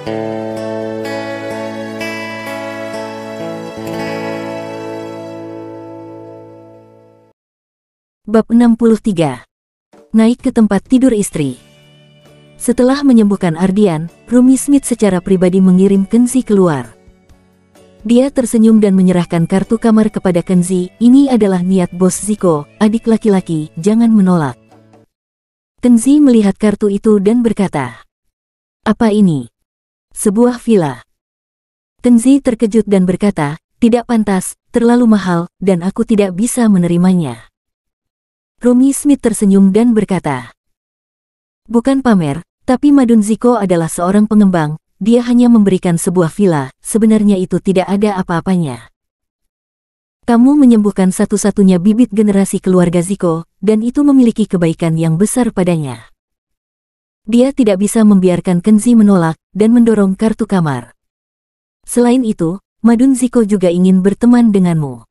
Bab 63. Naik ke tempat tidur istri. Setelah menyembuhkan Ardian, Rumi Smith secara pribadi mengirim Kenzi keluar. Dia tersenyum dan menyerahkan kartu kamar kepada Kenzi. Ini adalah niat bos Ziko, adik laki-laki, jangan menolak. Kenzi melihat kartu itu dan berkata, "Apa ini? Sebuah villa." Kenzi terkejut dan berkata, "Tidak pantas, terlalu mahal, dan aku tidak bisa menerimanya." Rumi Smith tersenyum dan berkata, "Bukan pamer, tapi Madun Ziko adalah seorang pengembang, dia hanya memberikan sebuah villa, sebenarnya itu tidak ada apa-apanya. Kamu menyembuhkan satu-satunya bibit generasi keluarga Ziko, dan itu memiliki kebaikan yang besar padanya." Dia tidak bisa membiarkan Kenzi menolak, dan mendorong kartu kamar. "Selain itu, Madun Ziko juga ingin berteman denganmu.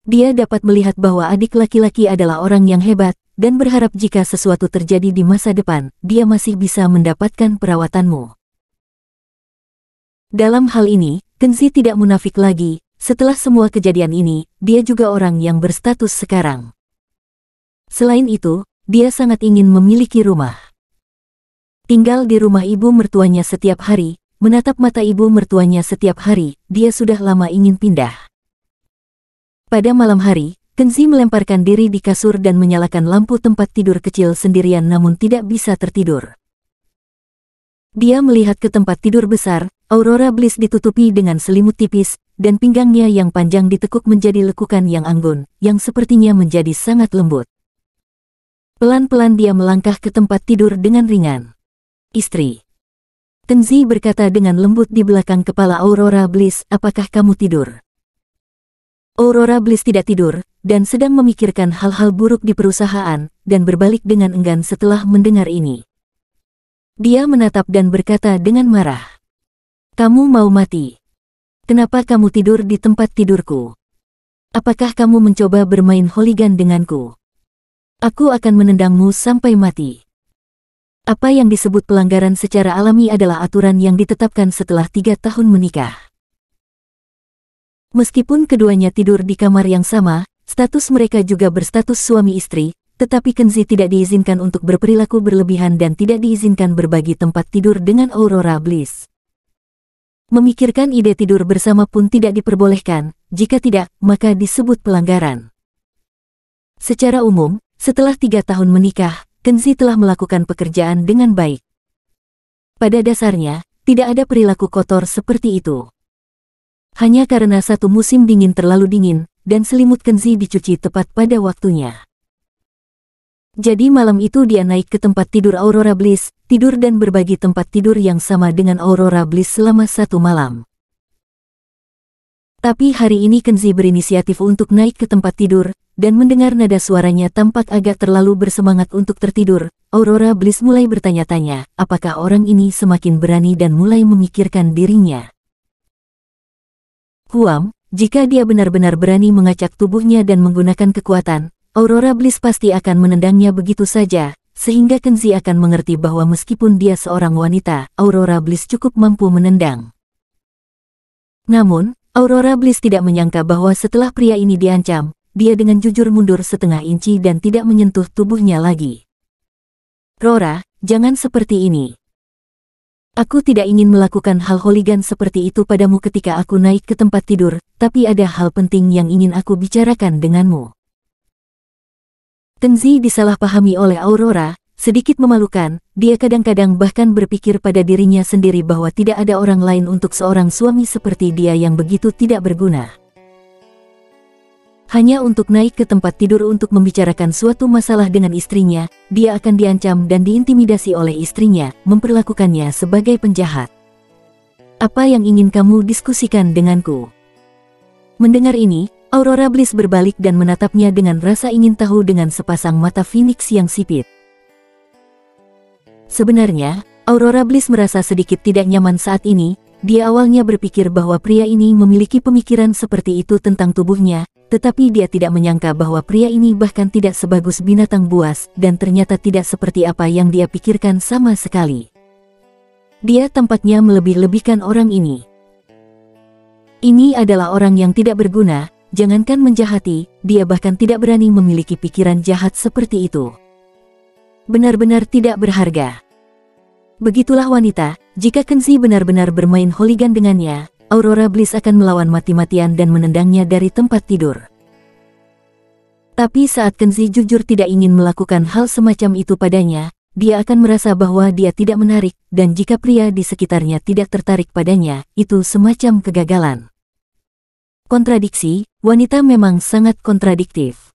Dia dapat melihat bahwa adik laki-laki adalah orang yang hebat, dan berharap jika sesuatu terjadi di masa depan, dia masih bisa mendapatkan perawatanmu." Dalam hal ini, Kenzi tidak munafik lagi. Setelah semua kejadian ini, dia juga orang yang berstatus sekarang. Selain itu, dia sangat ingin memiliki rumah. Tinggal di rumah ibu mertuanya setiap hari, menatap mata ibu mertuanya setiap hari, dia sudah lama ingin pindah. Pada malam hari, Kenzi melemparkan diri di kasur dan menyalakan lampu tempat tidur kecil sendirian namun tidak bisa tertidur. Dia melihat ke tempat tidur besar, Aurora Bliss ditutupi dengan selimut tipis, dan pinggangnya yang panjang ditekuk menjadi lekukan yang anggun, yang sepertinya menjadi sangat lembut. Pelan-pelan dia melangkah ke tempat tidur dengan ringan. "Istri," Kenzi berkata dengan lembut di belakang kepala Aurora Bliss, "apakah kamu tidur?" Aurora Bliss tidak tidur, dan sedang memikirkan hal-hal buruk di perusahaan, dan berbalik dengan enggan setelah mendengar ini. Dia menatap dan berkata dengan marah, "Kamu mau mati? Kenapa kamu tidur di tempat tidurku? Apakah kamu mencoba bermain hooligan denganku? Aku akan menendangmu sampai mati." Apa yang disebut pelanggaran secara alami adalah aturan yang ditetapkan setelah 3 tahun menikah. Meskipun keduanya tidur di kamar yang sama, status mereka juga berstatus suami istri, tetapi Kenzi tidak diizinkan untuk berperilaku berlebihan dan tidak diizinkan berbagi tempat tidur dengan Aurora Bliss. Memikirkan ide tidur bersama pun tidak diperbolehkan, jika tidak, maka disebut pelanggaran. Secara umum, setelah 3 tahun menikah, Kenzi telah melakukan pekerjaan dengan baik. Pada dasarnya, tidak ada perilaku kotor seperti itu. Hanya karena satu musim dingin terlalu dingin, dan selimut Kenzi dicuci tepat pada waktunya. Jadi malam itu dia naik ke tempat tidur Aurora Bliss, tidur dan berbagi tempat tidur yang sama dengan Aurora Bliss selama 1 malam. Tapi hari ini Kenzi berinisiatif untuk naik ke tempat tidur, dan mendengar nada suaranya tampak agak terlalu bersemangat untuk tertidur. Aurora Bliss mulai bertanya-tanya, apakah orang ini semakin berani dan mulai memikirkan dirinya. Jika dia benar-benar berani mengacak tubuhnya dan menggunakan kekuatan, Aurora Bliss pasti akan menendangnya begitu saja, sehingga Kenzi akan mengerti bahwa meskipun dia seorang wanita, Aurora Bliss cukup mampu menendang. Namun, Aurora Bliss tidak menyangka bahwa setelah pria ini diancam, dia dengan jujur mundur setengah inci dan tidak menyentuh tubuhnya lagi. "Rora, jangan seperti ini. Aku tidak ingin melakukan hal hooligan seperti itu padamu ketika aku naik ke tempat tidur, tapi ada hal penting yang ingin aku bicarakan denganmu." Kenzi disalahpahami oleh Aurora, sedikit memalukan, dia kadang-kadang bahkan berpikir pada dirinya sendiri bahwa tidak ada orang lain untuk seorang suami seperti dia yang begitu tidak berguna. Hanya untuk naik ke tempat tidur untuk membicarakan suatu masalah dengan istrinya, dia akan diancam dan diintimidasi oleh istrinya, memperlakukannya sebagai penjahat. "Apa yang ingin kamu diskusikan denganku?" Mendengar ini, Aurora Bliss berbalik dan menatapnya dengan rasa ingin tahu dengan sepasang mata Phoenix yang sipit. Sebenarnya, Aurora Bliss merasa sedikit tidak nyaman saat ini. Dia awalnya berpikir bahwa pria ini memiliki pemikiran seperti itu tentang tubuhnya, tetapi dia tidak menyangka bahwa pria ini bahkan tidak sebagus binatang buas dan ternyata tidak seperti apa yang dia pikirkan sama sekali. Dia tampaknya melebih-lebihkan orang ini. Ini adalah orang yang tidak berguna, jangankan menjahati, dia bahkan tidak berani memiliki pikiran jahat seperti itu. Benar-benar tidak berharga. Begitulah wanita, jika Kenzi benar-benar bermain hooligan dengannya, Aurora Bliss akan melawan mati-matian dan menendangnya dari tempat tidur. Tapi saat Kenzi jujur tidak ingin melakukan hal semacam itu padanya, dia akan merasa bahwa dia tidak menarik, dan jika pria di sekitarnya tidak tertarik padanya, itu semacam kegagalan. Kontradiksi, wanita memang sangat kontradiktif.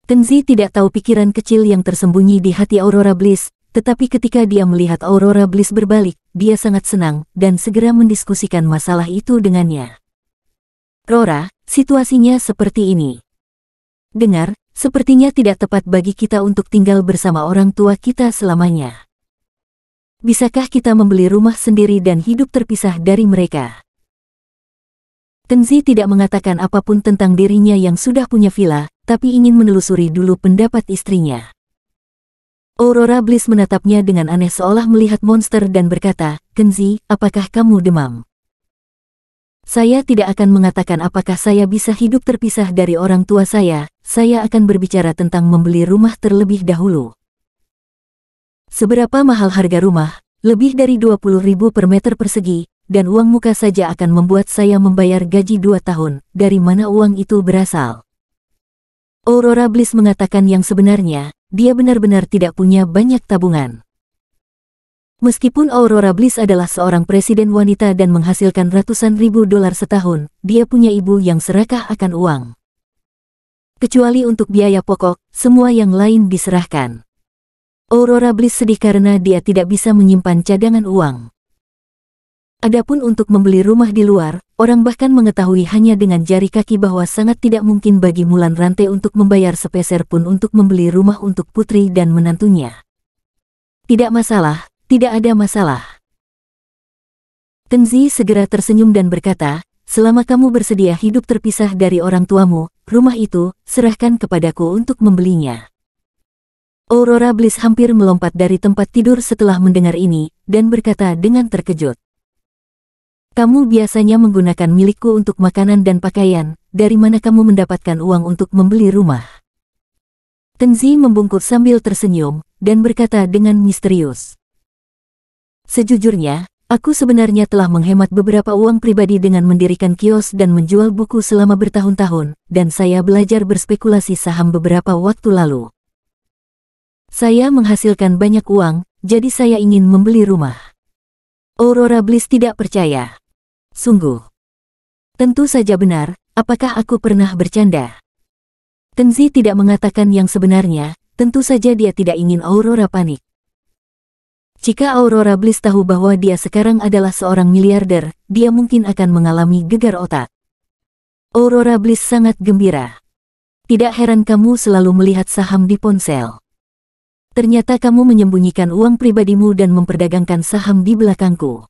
Kenzi tidak tahu pikiran kecil yang tersembunyi di hati Aurora Bliss, tetapi ketika dia melihat Aurora Bliss berbalik, dia sangat senang, dan segera mendiskusikan masalah itu dengannya. Rora, situasinya seperti ini. Dengar, sepertinya tidak tepat bagi kita untuk tinggal bersama orang tua kita selamanya. Bisakah kita membeli rumah sendiri dan hidup terpisah dari mereka? Kenzi tidak mengatakan apapun tentang dirinya yang sudah punya villa, tapi ingin menelusuri dulu pendapat istrinya. Aurora Bliss menatapnya dengan aneh seolah melihat monster dan berkata, "Kenzi, apakah kamu demam?" "Saya tidak akan mengatakan apakah saya bisa hidup terpisah dari orang tua saya akan berbicara tentang membeli rumah terlebih dahulu. Seberapa mahal harga rumah? Lebih dari 20.000 per meter persegi, dan uang muka saja akan membuat saya membayar gaji 2 tahun, dari mana uang itu berasal?" Aurora Bliss mengatakan yang sebenarnya, dia benar-benar tidak punya banyak tabungan. Meskipun Aurora Bliss adalah seorang presiden wanita dan menghasilkan ratusan ribu dolar setahun, dia punya ibu yang serakah akan uang. Kecuali untuk biaya pokok, semua yang lain diserahkan. Aurora Bliss sedih karena dia tidak bisa menyimpan cadangan uang. Adapun untuk membeli rumah di luar, orang bahkan mengetahui hanya dengan jari kaki bahwa sangat tidak mungkin bagi Mulan Rantai untuk membayar sepeser pun untuk membeli rumah untuk putri dan menantunya. Tidak masalah. Tidak ada masalah. Kenzi segera tersenyum dan berkata, "Selama kamu bersedia hidup terpisah dari orang tuamu, rumah itu, serahkan kepadaku untuk membelinya." Aurora Bliss hampir melompat dari tempat tidur setelah mendengar ini, dan berkata dengan terkejut, "Kamu biasanya menggunakan milikku untuk makanan dan pakaian, dari mana kamu mendapatkan uang untuk membeli rumah?" Kenzi membungkuk sambil tersenyum, dan berkata dengan misterius, "Sejujurnya, aku sebenarnya telah menghemat beberapa uang pribadi dengan mendirikan kios dan menjual buku selama bertahun-tahun, dan saya belajar berspekulasi saham beberapa waktu lalu. Saya menghasilkan banyak uang, jadi saya ingin membeli rumah." Aurora Bliss tidak percaya. "Sungguh? Tentu saja benar, apakah aku pernah bercanda?" Kenzi tidak mengatakan yang sebenarnya, tentu saja dia tidak ingin Aurora panik. Jika Aurora Bliss tahu bahwa dia sekarang adalah seorang miliarder, dia mungkin akan mengalami gegar otak. Aurora Bliss sangat gembira. "Tidak heran kamu selalu melihat saham di ponsel. Ternyata kamu menyembunyikan uang pribadimu dan memperdagangkan saham di belakangku."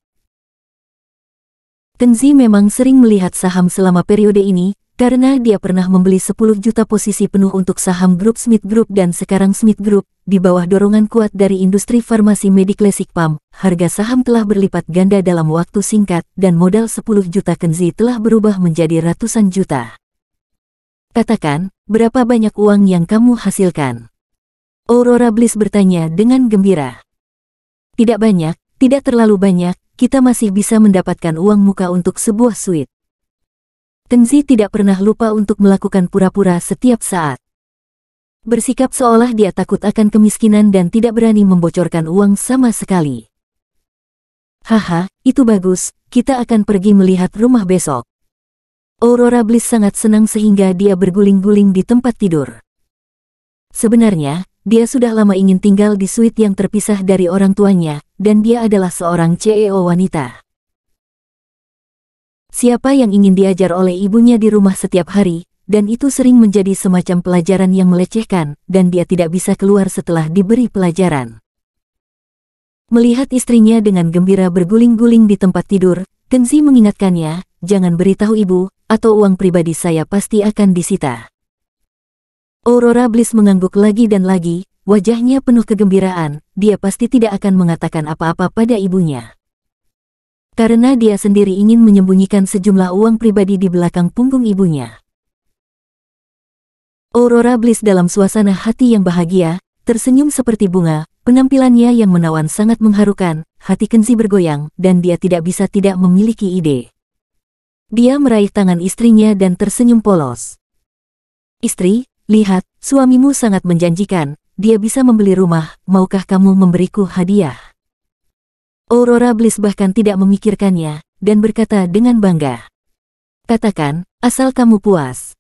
Kenzi memang sering melihat saham selama periode ini, karena dia pernah membeli 10 juta posisi penuh untuk saham grup Smith Group dan sekarang Smith Group, di bawah dorongan kuat dari industri farmasi Mediclassic Pump, harga saham telah berlipat ganda dalam waktu singkat dan modal 10 juta Kenzi telah berubah menjadi ratusan juta. "Katakan, berapa banyak uang yang kamu hasilkan?" Aurora Bliss bertanya dengan gembira. "Tidak banyak, tidak terlalu banyak, kita masih bisa mendapatkan uang muka untuk sebuah suite." Kenzi tidak pernah lupa untuk melakukan pura-pura setiap saat. Bersikap seolah dia takut akan kemiskinan dan tidak berani membocorkan uang sama sekali. "Haha, itu bagus, kita akan pergi melihat rumah besok." Aurora Bliss sangat senang sehingga dia berguling-guling di tempat tidur. Sebenarnya, dia sudah lama ingin tinggal di suite yang terpisah dari orang tuanya, dan dia adalah seorang CEO wanita. Siapa yang ingin diajar oleh ibunya di rumah setiap hari, dan itu sering menjadi semacam pelajaran yang melecehkan, dan dia tidak bisa keluar setelah diberi pelajaran. Melihat istrinya dengan gembira berguling-guling di tempat tidur, Kenzi mengingatkannya, "Jangan beritahu ibu, atau uang pribadi saya pasti akan disita." Aurora Bliss mengangguk lagi dan lagi, wajahnya penuh kegembiraan, dia pasti tidak akan mengatakan apa-apa pada ibunya. Karena dia sendiri ingin menyembunyikan sejumlah uang pribadi di belakang punggung ibunya. Aurora Bliss dalam suasana hati yang bahagia, tersenyum seperti bunga, penampilannya yang menawan sangat mengharukan, hati Kenzi bergoyang, dan dia tidak bisa tidak memiliki ide. Dia meraih tangan istrinya dan tersenyum polos. Istri, lihat, suamimu sangat menjanjikan, dia bisa membeli rumah, maukah kamu memberiku hadiah? Aurora Bliss bahkan tidak memikirkannya, dan berkata dengan bangga. Katakan, asal kamu puas.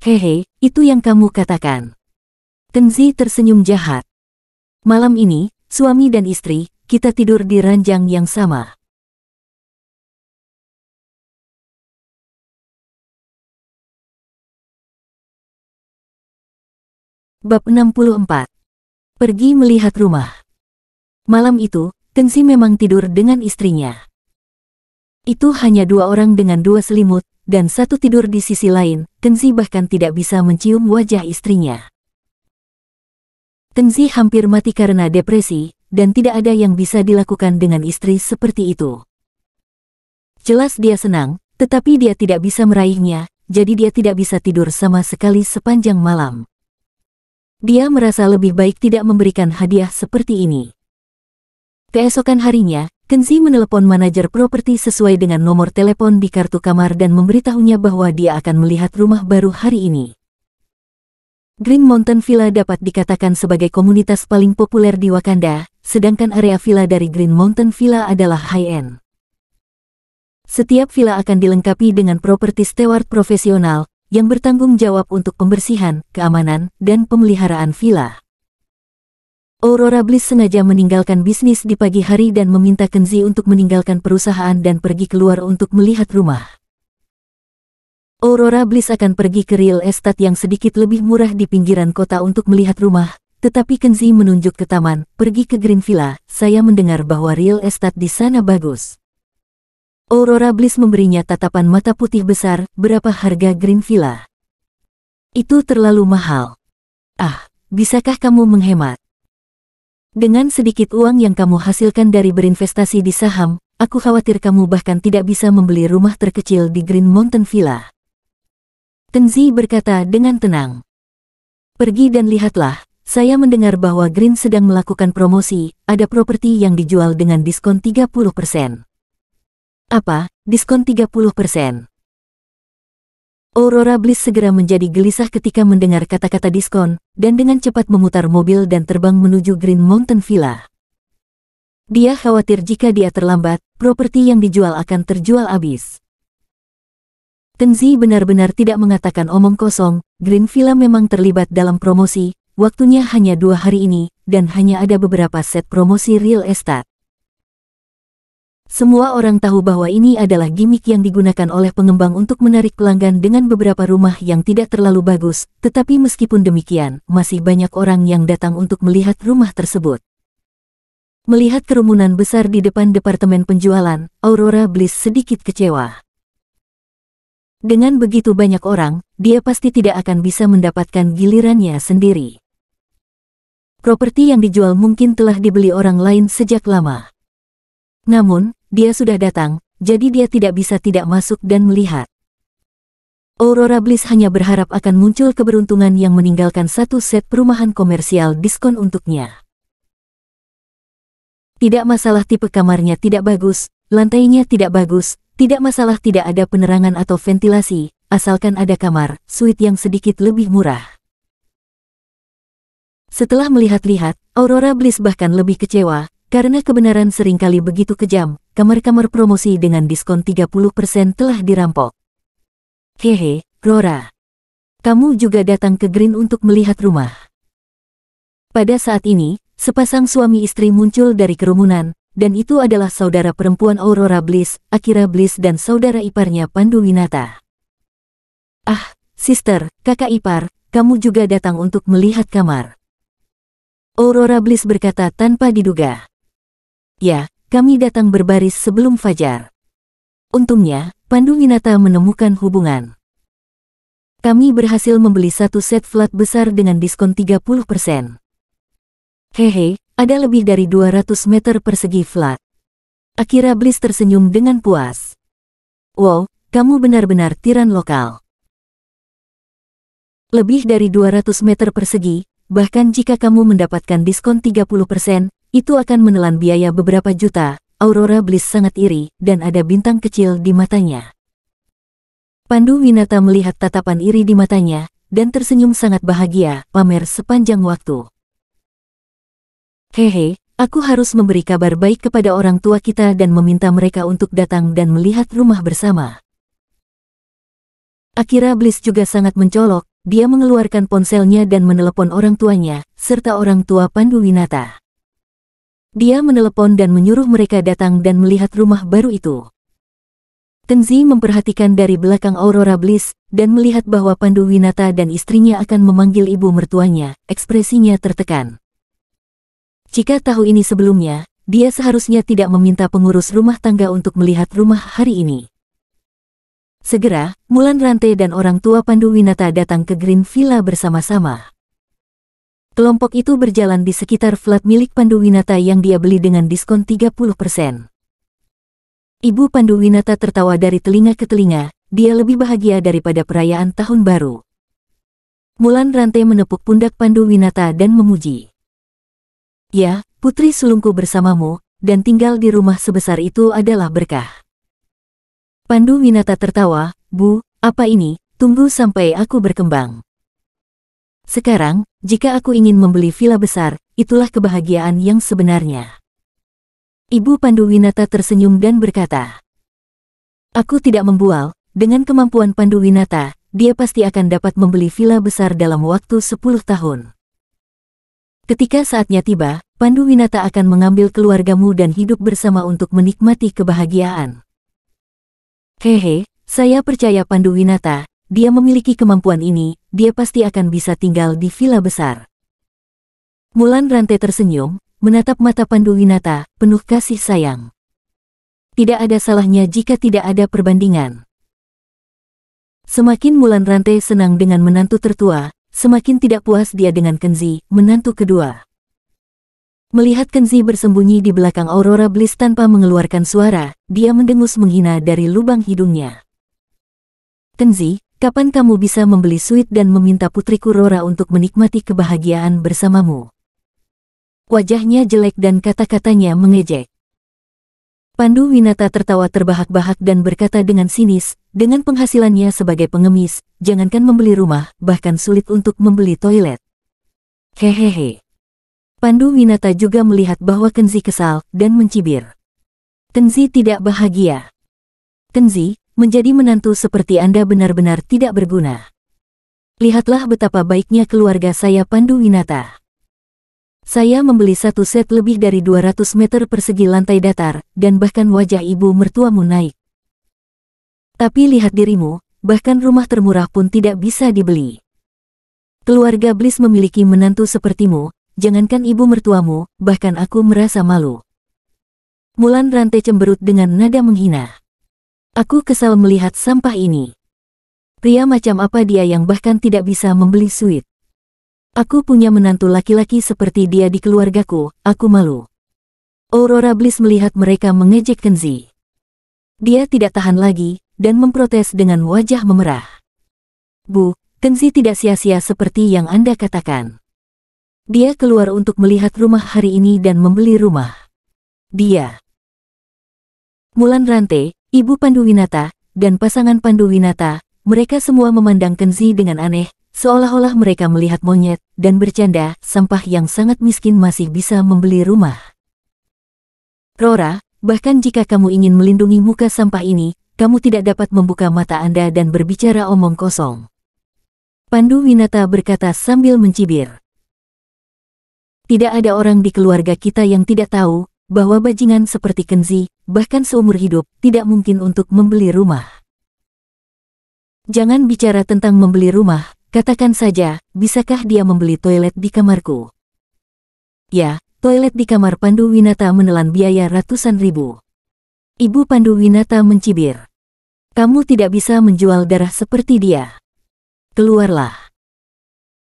Hehe, itu yang kamu katakan. Kenzi tersenyum jahat. Malam ini, suami dan istri, kita tidur di ranjang yang sama. Bab 64. Pergi melihat rumah. Malam itu, Kenzi memang tidur dengan istrinya. Itu hanya dua orang dengan dua selimut, dan satu tidur di sisi lain. Kenzi bahkan tidak bisa mencium wajah istrinya. Kenzi hampir mati karena depresi, dan tidak ada yang bisa dilakukan dengan istri seperti itu. Jelas dia senang, tetapi dia tidak bisa meraihnya, jadi dia tidak bisa tidur sama sekali sepanjang malam. Dia merasa lebih baik tidak memberikan hadiah seperti ini. Keesokan harinya, Kenzi menelepon manajer properti sesuai dengan nomor telepon di kartu kamar dan memberitahunya bahwa dia akan melihat rumah baru hari ini. Green Mountain Villa dapat dikatakan sebagai komunitas paling populer di Wakanda, sedangkan area villa dari Green Mountain Villa adalah high-end. Setiap villa akan dilengkapi dengan properti steward profesional, yang bertanggung jawab untuk pembersihan, keamanan, dan pemeliharaan villa. Aurora Bliss sengaja meninggalkan bisnis di pagi hari dan meminta Kenzi untuk meninggalkan perusahaan dan pergi keluar untuk melihat rumah. Aurora Bliss akan pergi ke real estate yang sedikit lebih murah di pinggiran kota untuk melihat rumah, tetapi Kenzi menunjuk ke taman, pergi ke Green Villa, saya mendengar bahwa real estate di sana bagus. Aurora Bliss memberinya tatapan mata putih besar, berapa harga Green Villa? Itu terlalu mahal. Ah, bisakah kamu menghemat? Dengan sedikit uang yang kamu hasilkan dari berinvestasi di saham, aku khawatir kamu bahkan tidak bisa membeli rumah terkecil di Green Mountain Villa. Kenzi berkata dengan tenang. Pergi dan lihatlah, saya mendengar bahwa Green sedang melakukan promosi, ada properti yang dijual dengan diskon 30%. Apa, diskon 30%? Aurora Bliss segera menjadi gelisah ketika mendengar kata-kata diskon, dan dengan cepat memutar mobil dan terbang menuju Green Mountain Villa. Dia khawatir jika dia terlambat, properti yang dijual akan terjual habis. Kenzi benar-benar tidak mengatakan omong kosong, Green Villa memang terlibat dalam promosi, waktunya hanya 2 hari ini, dan hanya ada beberapa set promosi real estate. Semua orang tahu bahwa ini adalah gimmick yang digunakan oleh pengembang untuk menarik pelanggan dengan beberapa rumah yang tidak terlalu bagus, tetapi meskipun demikian, masih banyak orang yang datang untuk melihat rumah tersebut. Melihat kerumunan besar di depan departemen penjualan, Aurora Bliss sedikit kecewa. Dengan begitu banyak orang, dia pasti tidak akan bisa mendapatkan gilirannya sendiri. Properti yang dijual mungkin telah dibeli orang lain sejak lama. Namun, dia sudah datang, jadi dia tidak bisa tidak masuk dan melihat. Aurora Bliss hanya berharap akan muncul keberuntungan yang meninggalkan satu set perumahan komersial diskon untuknya. Tidak masalah tipe kamarnya tidak bagus, lantainya tidak bagus, tidak masalah tidak ada penerangan atau ventilasi, asalkan ada kamar, suite yang sedikit lebih murah. Setelah melihat-lihat, Aurora Bliss bahkan lebih kecewa, karena kebenaran seringkali begitu kejam, kamar-kamar promosi dengan diskon 30% telah dirampok. Hehe, Rora. Kamu juga datang ke Green untuk melihat rumah. Pada saat ini, sepasang suami istri muncul dari kerumunan, dan itu adalah saudara perempuan Aurora Bliss, Akira Bliss dan saudara iparnya Pandu Winata. Ah, sister, kakak ipar, kamu juga datang untuk melihat kamar. Aurora Bliss berkata tanpa diduga. Ya, kami datang berbaris sebelum fajar. Untungnya, Pandu Winata menemukan hubungan. Kami berhasil membeli satu set flat besar dengan diskon 30%. Hehe, ada lebih dari 200 meter persegi flat. Akira Bliss tersenyum dengan puas. Wow, kamu benar-benar tiran lokal. Lebih dari 200 meter persegi, bahkan jika kamu mendapatkan diskon 30%, itu akan menelan biaya beberapa juta. Aurora Bliss sangat iri, dan ada bintang kecil di matanya. Pandu Winata melihat tatapan iri di matanya, dan tersenyum sangat bahagia, pamer sepanjang waktu. Hehe, aku harus memberi kabar baik kepada orang tua kita dan meminta mereka untuk datang dan melihat rumah bersama. Akira Bliss juga sangat mencolok. Dia mengeluarkan ponselnya dan menelepon orang tuanya, serta orang tua Pandu Winata. Dia menelepon dan menyuruh mereka datang dan melihat rumah baru itu. Tenzi memperhatikan dari belakang Aurora Bliss, dan melihat bahwa Pandu Winata dan istrinya akan memanggil ibu mertuanya, ekspresinya tertekan. Jika tahu ini sebelumnya, dia seharusnya tidak meminta pengurus rumah tangga untuk melihat rumah hari ini. Segera, Mulan Rante dan orang tua Pandu Winata datang ke Green Villa bersama-sama. Kelompok itu berjalan di sekitar flat milik Pandu Winata yang dia beli dengan diskon 30%. Ibu Pandu Winata tertawa dari telinga ke telinga, dia lebih bahagia daripada perayaan tahun baru. Mulan Rante menepuk pundak Pandu Winata dan memuji. Ya, putri sulungku bersamamu, dan tinggal di rumah sebesar itu adalah berkah. Pandu Winata tertawa, Bu, apa ini? Tunggu sampai aku berkembang. Sekarang, jika aku ingin membeli villa besar, itulah kebahagiaan yang sebenarnya. Ibu Pandu Winata tersenyum dan berkata, aku tidak membual, dengan kemampuan Pandu Winata, dia pasti akan dapat membeli villa besar dalam waktu 10 tahun. Ketika saatnya tiba, Pandu Winata akan mengambil keluargamu dan hidup bersama untuk menikmati kebahagiaan. Hehe, saya percaya Pandu Winata, dia memiliki kemampuan ini, dia pasti akan bisa tinggal di villa besar. Mulan Rante tersenyum, menatap mata Pandu Winata, penuh kasih sayang. Tidak ada salahnya jika tidak ada perbandingan. Semakin Mulan Rante senang dengan menantu tertua, semakin tidak puas dia dengan Kenzi, menantu kedua. Melihat Kenzi bersembunyi di belakang Aurora Bliss tanpa mengeluarkan suara, dia mendengus menghina dari lubang hidungnya. Kenzi, kapan kamu bisa membeli suite dan meminta putriku Rora untuk menikmati kebahagiaan bersamamu? Wajahnya jelek dan kata-katanya mengejek. Pandu Winata tertawa terbahak-bahak dan berkata dengan sinis, dengan penghasilannya sebagai pengemis, jangankan membeli rumah, bahkan sulit untuk membeli toilet. Hehehe. Pandu Winata juga melihat bahwa Kenzi kesal dan mencibir. Kenzi tidak bahagia. Kenzi, menjadi menantu seperti Anda benar-benar tidak berguna. Lihatlah betapa baiknya keluarga saya Pandu Winata. Saya membeli satu set lebih dari 200 meter persegi lantai datar, dan bahkan wajah ibu mertuamu naik. Tapi lihat dirimu, bahkan rumah termurah pun tidak bisa dibeli. Keluarga Bliss memiliki menantu sepertimu, jangankan ibu mertuamu, bahkan aku merasa malu. Mulan Rante cemberut dengan nada menghina. Aku kesal melihat sampah ini. Pria macam apa dia yang bahkan tidak bisa membeli suite? Aku punya menantu laki-laki seperti dia di keluargaku, aku malu. Aurora Bliss melihat mereka mengejek Kenzi. Dia tidak tahan lagi, dan memprotes dengan wajah memerah. Bu, Kenzi tidak sia-sia seperti yang Anda katakan. Dia keluar untuk melihat rumah hari ini dan membeli rumah. Dia. Mulan Rante, Ibu Pandu Winata, dan pasangan Pandu Winata, mereka semua memandang Kenzi dengan aneh, seolah-olah mereka melihat monyet, dan bercanda, sampah yang sangat miskin masih bisa membeli rumah. Rora, bahkan jika kamu ingin melindungi muka sampah ini, kamu tidak dapat membuka mata Anda dan berbicara omong kosong. Pandu Winata berkata sambil mencibir. Tidak ada orang di keluarga kita yang tidak tahu bahwa bajingan seperti Kenzi, bahkan seumur hidup, tidak mungkin untuk membeli rumah. Jangan bicara tentang membeli rumah, katakan saja, bisakah dia membeli toilet di kamarku? Ya, toilet di kamar Pandu Winata menelan biaya ratusan ribu. Ibu Pandu Winata mencibir. Kamu tidak bisa menjual darah seperti dia. Keluarlah.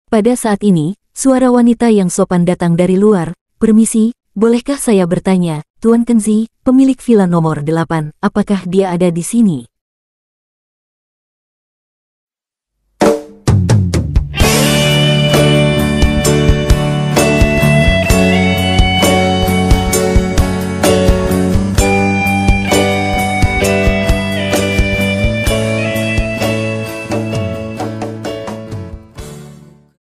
Pada saat ini, Suara wanita yang sopan datang dari luar. "Permisi, bolehkah saya bertanya, Tuan Kenzi, pemilik villa nomor 8, apakah dia ada di sini?"